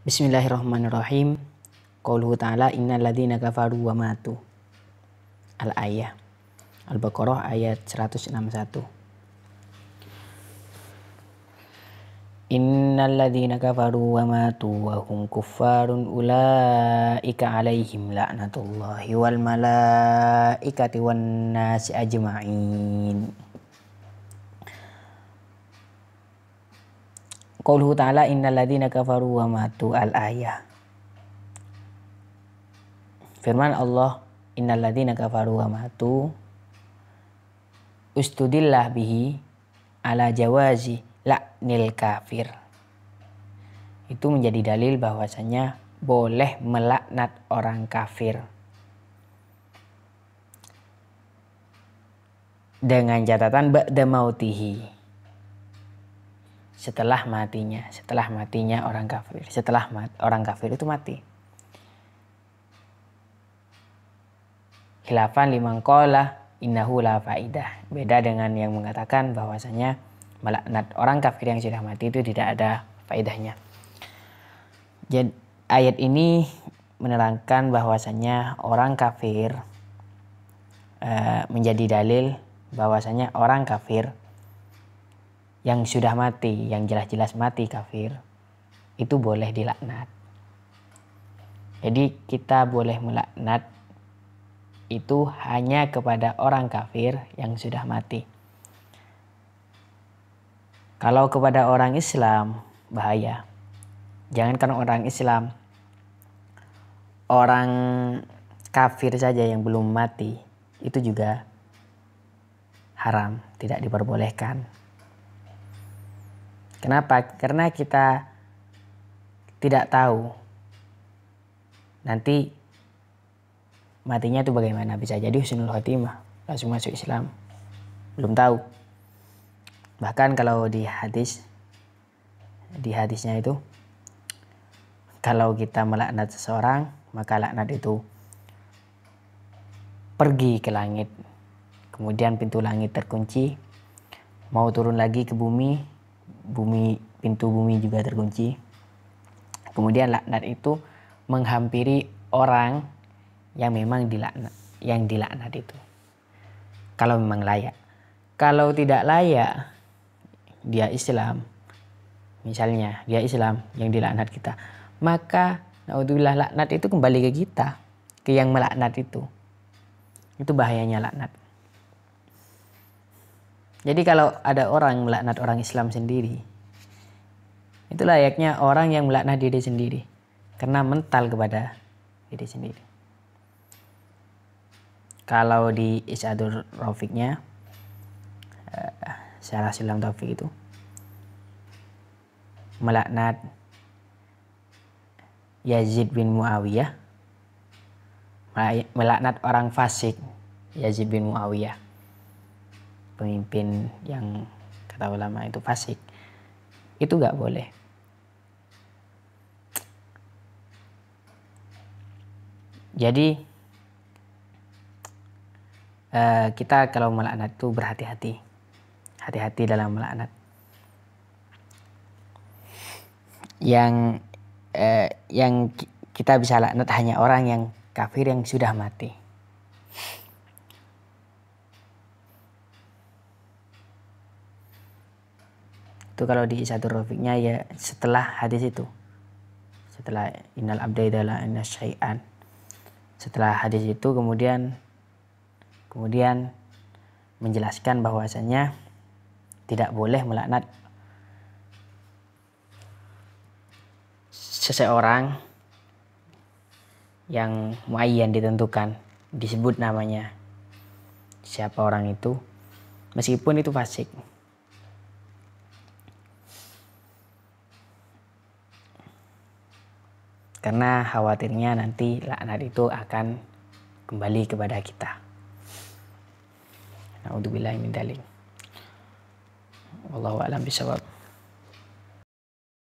Bismillahirrahmanirrahim. Qauluhu ta'ala innal ladzina kafaru wa matu. Al-ayah. Al-Baqarah ayat 161. Innal ladzina kafaru wa matu wa hum kuffarun ulaika alaihim la'natullahi wal malaikati wan nasi ajma'in. Qauluhu ta'ala innal ladzina kafaru wa matu al-ayah. Firman Allah, innal ladzina kafaru wa matu ustudillah bihi ala jawazi la'nil kafir. Itu menjadi dalil bahwasanya boleh melaknat orang kafir. Dengan catatan ba'da mautihi. Setelah matinya orang kafir. Orang kafir itu mati. Khilafan liman qala innahu la faidah. Beda dengan yang mengatakan bahwasanya melaknat orang kafir yang sudah mati itu tidak ada faedahnya. Jadi ayat ini menerangkan bahwasanya orang kafir menjadi dalil bahwasanya orang kafir yang sudah mati, yang jelas-jelas mati kafir, itu boleh dilaknat. Jadi kita boleh melaknat itu hanya kepada orang kafir yang sudah mati. Kalau kepada orang Islam, bahaya. Jangankan orang Islam, orang kafir saja yang belum mati, itu juga haram, tidak diperbolehkan. Kenapa? Karena kita tidak tahu nanti matinya itu bagaimana. Bisa jadi husnul khotimah, langsung masuk Islam. Belum tahu. Bahkan kalau di hadisnya itu, kalau kita melaknat seseorang, maka laknat itu pergi ke langit. Kemudian pintu langit terkunci. Mau turun lagi ke bumi, pintu bumi juga terkunci. Kemudian laknat itu menghampiri orang yang memang dilaknat itu. Kalau memang layak. Kalau tidak layak, dia Islam. Misalnya dia Islam yang dilaknat kita. Maka naudzubillah laknat itu kembali ke kita. Ke yang melaknat itu. Itu bahayanya laknat. Jadi kalau ada orang melaknat orang Islam sendiri, itu layaknya orang yang melaknat diri sendiri. Karena mental kepada diri sendiri. Kalau di Isyadur Rafiqnya, Syarah Sulam Taufik itu, melaknat Yazid bin Muawiyah, melaknat orang fasik Yazid bin Muawiyah, pemimpin yang kata ulama itu fasik, itu gak boleh. Jadi kita kalau melaknat itu berhati-hati, hati-hati dalam melaknat. Yang kita bisa laknat hanya orang yang kafir yang sudah mati. Itu kalau di Isyadur Rafiqnya ya setelah hadis itu. Setelah innal abda idza la'ana syai'an. Setelah hadis itu kemudian menjelaskan bahwasanya tidak boleh melaknat seseorang yang muayyan ditentukan, disebut namanya siapa orang itu, meskipun itu fasik. Karena khawatirnya nanti laknat itu akan kembali kepada kita. Na'udzubillahi min dzalik. Wallahu a'lam bishawab.